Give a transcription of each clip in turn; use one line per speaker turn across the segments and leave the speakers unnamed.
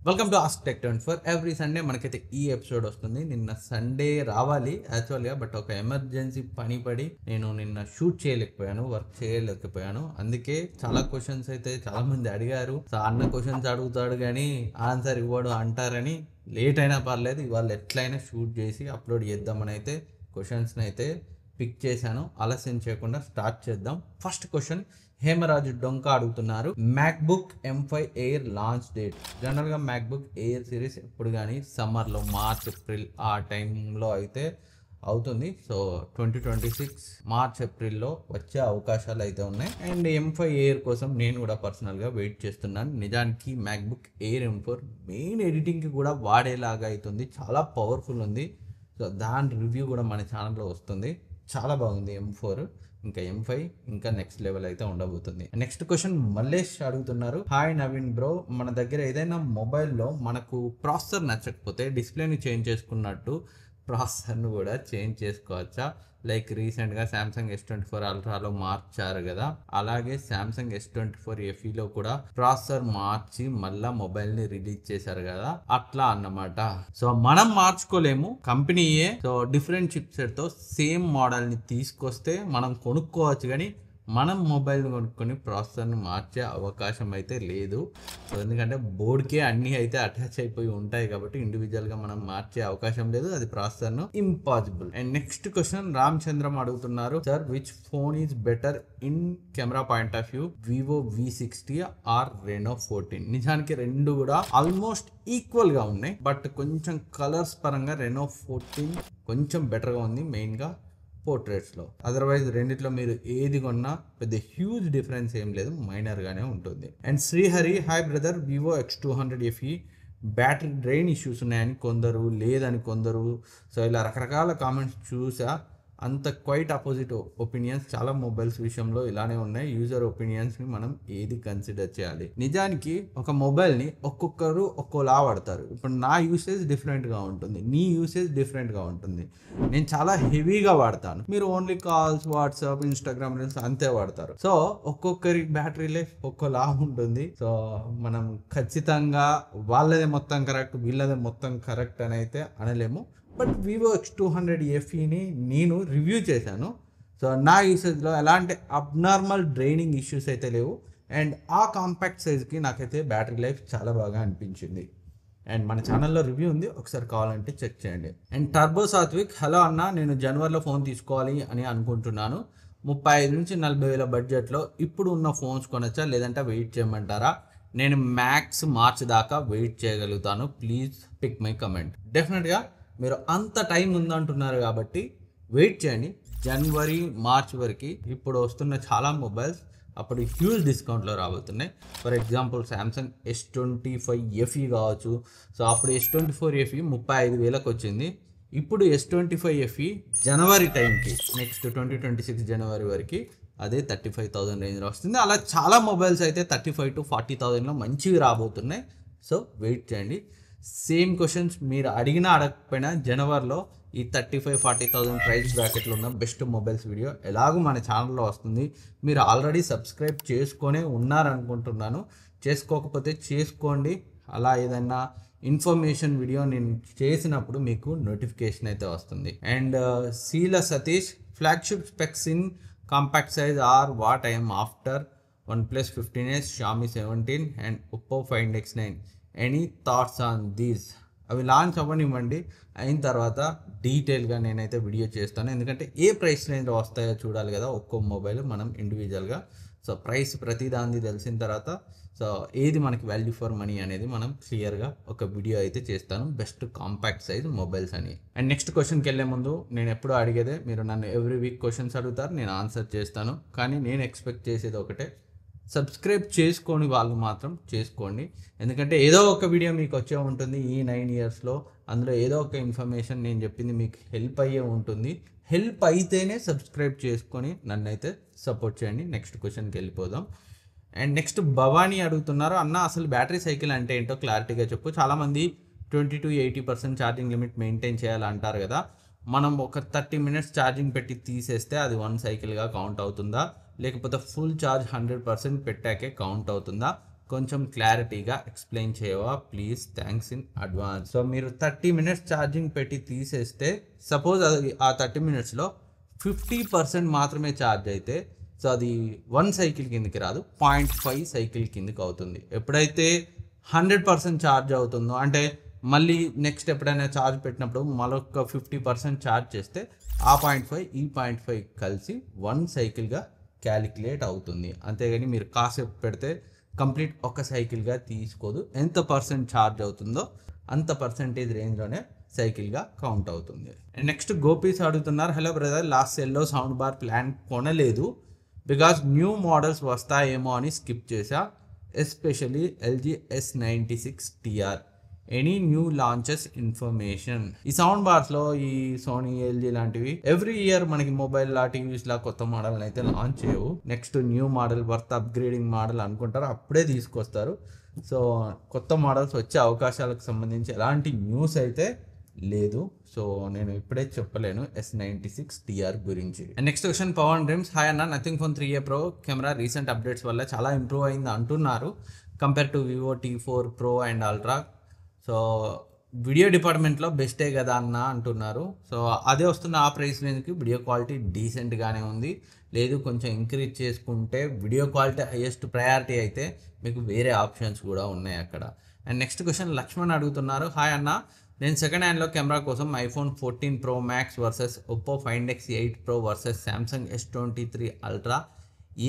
Welcome to ask tech 24. Every Sunday మనకైతే ఈ episode వస్తుంది. నిన్న సండే రావాలి యాక్చువల్గా, బట్ ఒక ఎమర్జెన్సీ పని పడి నేను నిన్న షూట్ చేయలేకపోయాను, వర్క్ చేయలేకపోయాను. అందుకే చాలా క్వశ్చన్స్ అయితే చాలా మంది అడిగారు. సో అన్న క్వశ్చన్స్ అడుగుతాడు కానీ ఆన్సర్ ఇవ్వడు అంటారని లేట్ అయినా పర్లేదు, ఇవాళ ఎట్లయినా షూట్ చేసి అప్లోడ్ చేద్దామని అయితే క్వశ్చన్స్ని అయితే పిక్ చేశాను. ఆలస్యం చేయకుండా స్టార్ట్ చేద్దాం. ఫస్ట్ క్వశ్చన్ హేమరాజు డొంక అడుగుతున్నారు, MacBook M5 air launch date. జనరల్గా మ్యాక్బుక్ ఎయిర్ సిరీస్ ఎప్పుడు కానీ సమ్మర్లో మార్చ్ ఏప్రిల్ ఆ టైంలో అయితే అవుతుంది. సో 2026 మార్చ్ ఏప్రిల్లో వచ్చే అవకాశాలు అయితే ఉన్నాయి. అండ్ M5 ఎయిర్ కోసం నేను కూడా పర్సనల్గా వెయిట్ చేస్తున్నాను. నిజానికి మ్యాక్బుక్ ఎయిర్ M4 మెయిన్ ఎడిటింగ్కి కూడా వాడేలాగా అవుతుంది, చాలా పవర్ఫుల్ ఉంది. సో దాని రివ్యూ కూడా మన ఛానల్లో వస్తుంది. చాలా బాగుంది M4. ఇంకా M5 ఇంకా నెక్స్ట్ లెవెల్ అయితే ఉండబోతుంది. నెక్స్ట్ క్వశ్చన్ మల్లేష్ అడుగుతున్నారు, హాయ్ నవీన్ బ్రో, మన దగ్గర ఏదైనా మొబైల్లో మనకు ప్రాసెసర్ నచ్చకపోతే డిస్ప్లేని చేంజ్ చేసుకున్నట్టు ప్రాసెసర్ను కూడా చేంజ్ చేసుకోవచ్చా? లైక్ రీసెంట్గా శాంసంగ్ S24 అల్ట్రాలో మార్చారు కదా, అలాగే శాంసంగ్ S24 FEలో కూడా ప్రాసెసర్ మార్చి మళ్ళా మొబైల్ని రిలీజ్ చేశారు కదా, అట్లా అన్నమాట. సో మనం మార్చుకోలేము, కంపెనీయే సో డిఫరెంట్ చిప్సెట్ తో సేమ్ మోడల్ని తీసుకొస్తే మనం కొనుక్కోవచ్చు, కానీ మనం మొబైల్ కొనుక్కొని ప్రాసెసర్ని మార్చే అవకాశం అయితే లేదు. సో ఎందుకంటే బోర్డ్కే అన్నీ అయితే అటాచ్ అయిపోయి ఉంటాయి కాబట్టి ఇండివిజువల్గా మనం మార్చే అవకాశం లేదు, అది ప్రాసెసర్ను impossible. And next question Ramachandram అడుగుతున్నారు, sir which phone is better in camera point of view, Vivo V60 or Reno 14? నిజానికి రెండు కూడా ఆల్మోస్ట్ ఈక్వల్ గా ఉన్నాయి, బట్ కొంచెం కలర్స్ పరంగా రెనో 14 కొంచెం బెటర్గా ఉంది, మెయిన్గా పోర్ట్రేట్స్లో. అదర్వైజ్ రెండిట్లో మీరు ఏది కొన్నా పెద్ద హ్యూజ్ డిఫరెన్స్ ఏం లేదు, మైనర్గానే ఉంటుంది. And Srihari, hi brother, Vivo X200 FE battery drain issues ఉన్నాయని కొందరు, లేదని కొందరు, సో ఇలా రకరకాల కామెంట్స్ చూసా. అంత క్వైట్ అపోజిట్ ఒపీనియన్స్ చాలా మొబైల్స్ విషయంలో ఇలానే ఉన్నాయి. యూజర్ ఒపీనియన్స్ని మనం ఏది కన్సిడర్ చేయాలి? నిజానికి ఒక మొబైల్ని ఒక్కొక్కరు ఒక్కోలా వాడతారు. ఇప్పుడు నా యూసేజ్ డిఫరెంట్గా ఉంటుంది, నీ యూసేజ్ డిఫరెంట్గా ఉంటుంది. నేను చాలా హెవీగా వాడతాను, మీరు only calls, WhatsApp, Instagram reels అంతే వాడతారు. సో ఒక్కొక్కరి బ్యాటరీ లైఫ్ ఒక్కోలా ఉంటుంది. సో మనం ఖచ్చితంగా వాళ్ళదే మొత్తం కరెక్ట్, వీళ్ళదే మొత్తం కరెక్ట్ అని అయితే అనలేము. బట్ వివో X200 FEని నేను రివ్యూ చేశాను. సో నా యూసేజ్లో ఎలాంటి అబ్నార్మల్ డ్రైనింగ్ ఇష్యూస్ అయితే లేవు. అండ్ ఆ కాంపాక్ట్ సైజ్కి నాకైతే బ్యాటరీ లైఫ్ చాలా బాగా అనిపించింది. అండ్ మన ఛానల్లో రివ్యూ ఉంది, ఒకసారి కావాలంటే చెక్ చేయండి. అండ్ టర్బో సాత్విక్, హలో అన్న, నేను జనవరిలో ఫోన్ తీసుకోవాలి అని అనుకుంటున్నాను. 35 నుంచి 40 వేల బడ్జెట్లో ఇప్పుడు ఉన్న ఫోన్స్ కొనొచ్చా, లేదంటే వెయిట్ చేయమంటారా? నేను మ్యాక్స్ మార్చ్ దాకా వెయిట్ చేయగలుగుతాను, ప్లీజ్ పిక్ మై కమెంట్. డెఫినెట్గా మీరు అంత టైం ఉందంటున్నారు కాబట్టి వెయిట్ చేయండి. జనవరి మార్చ్ వరకు ఇప్పుడు వస్తున్న చాలా మొబైల్స్ అప్పుడు హ్యూజ్ డిస్కౌంట్లో రాబోతున్నాయి. For example Samsung S25 FE కావచ్చు. సో అప్పుడు S24 FE 35,000కి వచ్చింది. ఇప్పుడు S25 FE జనవరి టైంకి, నెక్స్ట్ 2026 జనవరి వరకు అదే 35,000 రేంజ్లో వస్తుంది. అలా చాలా మొబైల్స్ అయితే 35,000 to 40,000లో మంచివి రాబోతున్నాయి. సో వెయిట్ చేయండి. సేమ్ క్వశ్చన్స్ మీరు అడిగినా అడగకపోయినా జనవరిలో ఈ 35,000-40,000 ప్రైస్ బ్రాకెట్లో ఉన్న బెస్ట్ మొబైల్స్ వీడియో ఎలాగో మన ఛానల్లో వస్తుంది. మీరు ఆల్రెడీ సబ్స్క్రైబ్ చేసుకొనే ఉన్నారనుకుంటున్నాను, చేసుకోకపోతే చేసుకోండి. అలా ఏదైనా ఇన్ఫర్మేషన్ వీడియో నేను చేసినప్పుడు మీకు నోటిఫికేషన్ అయితే వస్తుంది. అండ్ శీల Satish, flagship specs in compact size are what I'm after OnePlus 15s, Xiaomi 17 and Oppo Find X9. Any thoughts on these? అవి లాంచ్ అవ్వనివ్వండి, అయిన తర్వాత డీటెయిల్గా నేనైతే వీడియో చేస్తాను. ఎందుకంటే ఏ ప్రైస్ రేంజ్లో వస్తాయో చూడాలి కదా ఒక్కో మొబైల్ మనం ఇండివిజువల్గా. సో ప్రైస్ ప్రతిదాన్ని తెలిసిన తర్వాత సో ఏది మనకి వాల్యూ ఫర్ మనీ అనేది మనం క్లియర్గా ఒక వీడియో అయితే చేస్తాను, బెస్ట్ కాంపాక్ట్ సైజ్ మొబైల్స్ అని. అండ్ నెక్స్ట్ క్వశ్చన్కి వెళ్ళే ముందు నేను ఎప్పుడూ అడిగేదే, మీరు నన్ను ఎవ్రీ వీక్ క్వశ్చన్స్ అడుగుతారు, నేను ఆన్సర్ చేస్తాను. కానీ నేను ఎక్స్పెక్ట్ చేసేది ఒకటే, సబ్స్క్రైబ్ చేసుకోని వాళ్ళు మాత్రం చేసుకోండి. ఎందుకంటే ఏదో ఒక వీడియో మీకు వచ్చే ఉంటుంది ఈ 9 ఇయర్స్లో, అందులో ఏదో ఒక ఇన్ఫర్మేషన్ నేను చెప్పింది మీకు హెల్ప్ అయ్యే ఉంటుంది. హెల్ప్ అయితేనే సబ్స్క్రైబ్ చేసుకొని నన్ను అయితే సపోర్ట్ చేయండి. నెక్స్ట్ క్వశ్చన్కి వెళ్ళిపోదాం. అండ్ నెక్స్ట్ భవానీ అడుగుతున్నారు, అన్న అసలు బ్యాటరీ సైకిల్ అంటే ఏంటో క్లారిటీగా చెప్పు. చాలామంది 20 to 80% ఛార్జింగ్ లిమిట్ మెయింటైన్ చేయాలంటారు కదా, మనం ఒక 30 minutes ఛార్జింగ్ పెట్టి తీసేస్తే అది 1 సైకిల్గా కౌంట్ అవుతుందా, లేకపోతే ఫుల్ ఛార్జ్ 100% పెట్టాకే కౌంట్ అవుతుందా? కొంచెం క్లారిటీగా ఎక్స్ప్లెయిన్ చేయవా please, thanks in advance. So మీరు 30 minutes ఛార్జింగ్ పెట్టి తీసేస్తే సపోజ్ అది ఆ 30 minutesలో 50% మాత్రమే ఛార్జ్ అయితే సో అది 1 సైకిల్ కిందకి రాదు, 0.5 సైకిల్ కిందకి అవుతుంది. ఎప్పుడైతే 100% ఛార్జ్ అవుతుందో అంటే మళ్ళీ నెక్స్ట్ ఎప్పుడైనా ఛార్జ్ పెట్టినప్పుడు మరొక 50% ఛార్జ్ చేస్తే ఆ 0.5 ఈ 0.5 కలిసి 1 సైకిల్గా క్యాలిక్యులేట్ అవుతుంది. అంతేగాని మీరు కాసేపు పెడితే కంప్లీట్ ఒక సైకిల్గా తీసుకోదు. ఎంత పర్సెంట్ ఛార్జ్ అవుతుందో అంత పర్సెంటేజ్ రేంజ్లోనే సైకిల్గా కౌంట్ అవుతుంది. నెక్స్ట్ గోపీస్ అడుగుతున్నారు, హలో బ్రదర్, లాస్ట్ సెల్లో సౌండ్ బార్ ప్లాన్ కొనలేదు బికాస్ న్యూ మోడల్స్ వస్తాయేమో అని స్కిప్ చేసా, especially LG S96TR. Any new launches information. ఈ సౌండ్ బార్స్లో ఈ సోనీ, ఎల్జీ లాంటివి ఎవ్రీ ఇయర్ మనకి మొబైల్ లా టీవీస్ లా కొత్త మోడల్ అయితే లాంచ్ చేయవు. Next new model worth upgrading model అనుకుంటారు, అప్పుడే తీసుకొస్తారు. సో కొత్త మోడల్స్ వచ్చే అవకాశాలకు సంబంధించి ఎలాంటి న్యూస్ అయితే లేదు. సో నేను ఇప్పుడే చెప్పలేను S96TR గురించి. Next question Pawan dreams, hi అన్న, nothing phone 3A Pro camera recent updates వల్ల చాలా ఇంప్రూవ్ అయింది అంటున్నారు compare to Vivo T4 Pro and ultra. So video డిపార్ట్మెంట్లో బెస్టే కదా అన్న అంటున్నారు. సో అదే వస్తున్న ఆ ప్రైస్ రేంజ్కి వీడియో క్వాలిటీ డీసెంట్గానే ఉంది. లేదు కొంచెం ఇంక్రీజ్ చేసుకుంటే వీడియో క్వాలిటీ హైయెస్ట్ ప్రయారిటీ అయితే మీకు వేరే ఆప్షన్స్ కూడా ఉన్నాయి అక్కడ. అండ్ నెక్స్ట్ క్వశ్చన్ లక్ష్మణ్ అడుగుతున్నారు, హాయ్ అన్న, నేను సెకండ్ హ్యాండ్లో కెమెరా కోసం iPhone 14 Pro Max versus Oppo Find X8 Pro versus Samsung S23 Ultra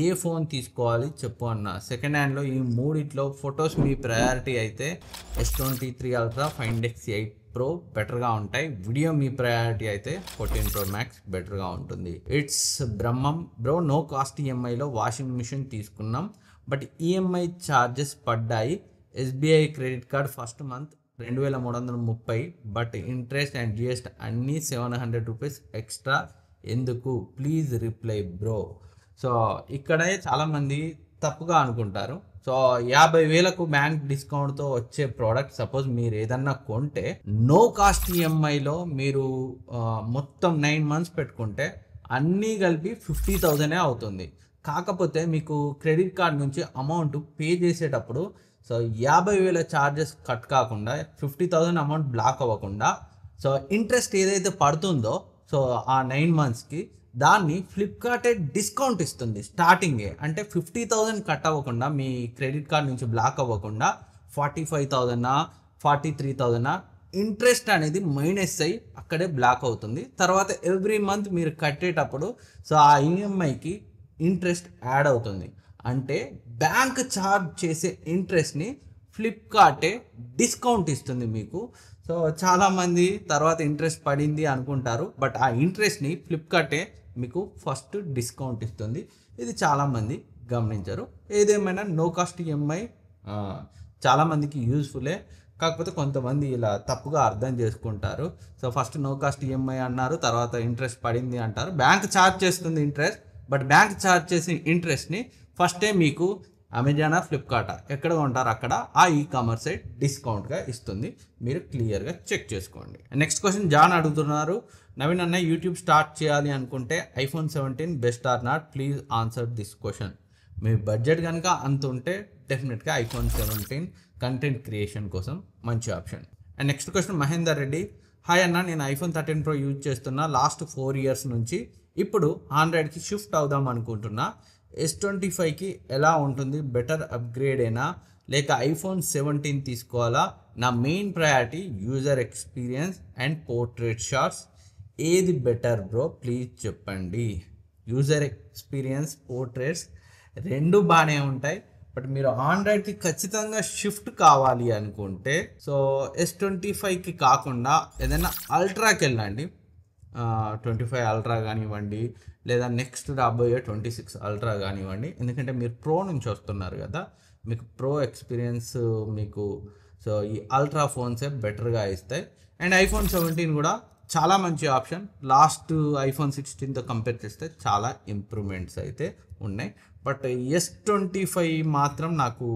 ఏ ఫోన్ తీసుకోవాలి చెప్పు అన్న. సెకండ్ హ్యాండ్లో ఈ మూడిట్లో ఫొటోస్ మీ ప్రయారిటీ అయితే S23 Ultra, Find X8 Pro బెటర్గా ఉంటాయి. వీడియో మీ ప్రయారిటీ అయితే 14 Pro Max బెటర్గా ఉంటుంది. It's Brahmam bro, no cost ఈఎంఐలో వాషింగ్ మిషన్ తీసుకున్నాం బట్ ఈఎంఐ ఛార్జెస్ పడ్డాయి. SBI credit card first month 2330 but interest and GST అన్నీ 700 రూపీస్ ఎక్స్ట్రా ఎందుకు, ప్లీజ్ రిప్లై బ్రో. సో ఇక్కడే చాలామంది తప్పుగా అనుకుంటారు. సో 50,000కు బ్యాంక్ డిస్కౌంట్తో వచ్చే ప్రోడక్ట్ సపోజ్ మీరు ఏదన్నా కొంటే నో కాస్ట్ ఈఎంఐలో మీరు మొత్తం 9 months పెట్టుకుంటే అన్నీ కలిపి 50,000 అవుతుంది. కాకపోతే మీకు క్రెడిట్ కార్డ్ నుంచి అమౌంట్ పే చేసేటప్పుడు సో 50,000 ఛార్జెస్ కట్ కాకుండా 50,000 అమౌంట్ బ్లాక్ అవ్వకుండా సో ఇంట్రెస్ట్ ఏదైతే పడుతుందో సో ఆ 9 monthsకి దాన్ని ఫ్లిప్కార్టే డిస్కౌంట్ ఇస్తుంది స్టార్టింగే. అంటే 50,000 కట్ అవ్వకుండా మీ క్రెడిట్ కార్డ్ నుంచి బ్లాక్ అవ్వకుండా 45,000 43,000 ఇంట్రెస్ట్ అనేది మైనస్ అయ్యి అక్కడే బ్లాక్ అవుతుంది. తర్వాత ఎవ్రీ మంత్ మీరు కట్టేటప్పుడు సో ఆ ఈఎంఐకి ఇంట్రెస్ట్ యాడ్ అవుతుంది. అంటే బ్యాంక్ ఛార్జ్ చేసే ఇంట్రెస్ట్ని ఫ్లిప్కార్టే డిస్కౌంట్ ఇస్తుంది మీకు. సో చాలామంది తర్వాత ఇంట్రెస్ట్ పడింది అనుకుంటారు బట్ ఆ ఇంట్రెస్ట్ని ఫ్లిప్కార్టే మీకు ఫస్ట్ డిస్కౌంట్ ఇస్తుంది. ఇది చాలామంది గమనించారు. ఏదేమైనా నో కాస్ట్ ఈఎంఐ చాలామందికి యూజ్ఫుల్లే, కాకపోతే కొంతమంది ఇలా తప్పుగా అర్థం చేసుకుంటారు. So first no cost EMI అన్నారు, తర్వాత ఇంట్రెస్ట్ పడింది అంటారు. బ్యాంక్ ఛార్జ్ చేస్తుంది ఇంట్రెస్ట్, బట్ బ్యాంక్ ఛార్జ్ చేసిన ఇంట్రెస్ట్ని ఫస్టే మీకు అమెజాన్, ఫ్లిప్కార్ట్ ఎక్కడ ఉంటారు అక్కడ ఆ కామర్స్ సైట్ డిస్కౌంట్గా ఇస్తుంది. మీరు క్లియర్గా చెక్ చేసుకోండి. నెక్స్ట్ క్వశ్చన్ జాన్ అడుగుతున్నారు, నవీన్ అన్న, యూట్యూబ్ స్టార్ట్ చేయాలి అనుకుంటే iPhone 17 best or not, please answer this question. మీ బడ్జెట్ కనుక అంత ఉంటే డెఫినెట్గా iPhone 17 కంటెంట్ క్రియేషన్ కోసం మంచి option. And next question Mahender Reddy, hi అన్న, నేను iPhone 13 Pro యూజ్ చేస్తున్నా లాస్ట్ 4 years నుంచి. ఇప్పుడు ఆండ్రాయిడ్కి షిఫ్ట్ అవుదాం అనుకుంటున్నా. S25కి ఎలా ఉంటుంది, బెటర్ అప్గ్రేడ్ అయినా లేక iPhone 17 తీసుకోవాలా? నా main priority user experience and portrait shots. ఏది బెటర్ బ్రో ప్లీజ్ చెప్పండి. యూజర్ ఎక్స్పీరియన్స్, పోర్ట్రేట్స్ రెండు బాగానే ఉంటాయి. బట్ మీరు ఆండ్రాయిడ్కి ఖచ్చితంగా షిఫ్ట్ కావాలి అనుకుంటే సో S25కి కాకుండా ఏదైనా అల్ట్రాకి వెళ్ళండి. 25 Ultra కానివ్వండి, లేదా నెక్స్ట్ రాబోయే 26 Ultra కానివ్వండి. ఎందుకంటే మీరు ప్రో నుంచి వస్తున్నారు కదా, మీకు ప్రో ఎక్స్పీరియన్స్ మీకు సో ఈ అల్ట్రా ఫోన్సే బెటర్గా ఇస్తాయి. అండ్ iPhone 17 కూడా చాలా మంచి ఆప్షన్. లాస్ట్ iPhone 16తో కంపేర్ చేస్తే చాలా ఇంప్రూవ్మెంట్స్ అయితే ఉన్నాయి. బట్ S25 మాత్రం నాకు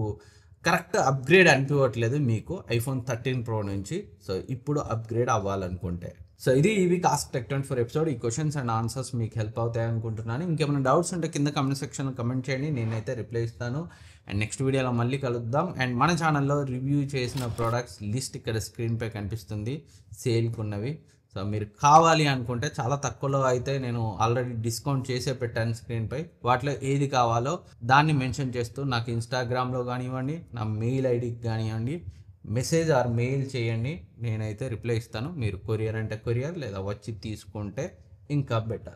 కరెక్ట్ అప్గ్రేడ్ అనిపించట్లేదు మీకు iPhone 13 Pro నుంచి. సో ఇప్పుడు అప్గ్రేడ్ అవ్వాలనుకుంటే సో ఇది ఈ వీక్ ఆస్క్ టెక్ 24 ఎపిసోడ్. ఈ క్వశ్చన్స్ అండ్ ఆన్సర్స్ మీకు హెల్ప్ అవుతాయి అనుకుంటున్నాను. ఇంకేమైనా డౌట్స్ ఉంటే కింద కమెంట్ సెక్షన్లో కమెంట్ చేయండి, నేనైతే రిప్లై ఇస్తాను. అండ్ నెక్స్ట్ వీడియోలో మళ్ళీ కలుద్దాం. అండ్ మన ఛానల్లో రివ్యూ చేసిన ప్రోడక్ట్స్ లిస్ట్ ఇక్కడ స్క్రీన్పై కనిపిస్తుంది, సేల్కి ఉన్నవి. సో మీరు కావాలి అనుకుంటే చాలా తక్కువలో అయితే నేను ఆల్రెడీ డిస్కౌంట్ చేసే పెట్టాను స్క్రీన్పై. వాటిలో ఏది కావాలో దాన్ని మెన్షన్ చేస్తూ నాకు ఇన్స్టాగ్రామ్లో కానివ్వండి, నా మెయిల్ ఐడికి కానివ్వండి, మెసేజ్ ఆర్ మెయిల్ చేయండి, నేనైతే రిప్లై ఇస్తాను. మీరు కొరియర్ అంటే కొరియర్, లేదా వచ్చి తీసుకుంటే ఇంకా బెటర్.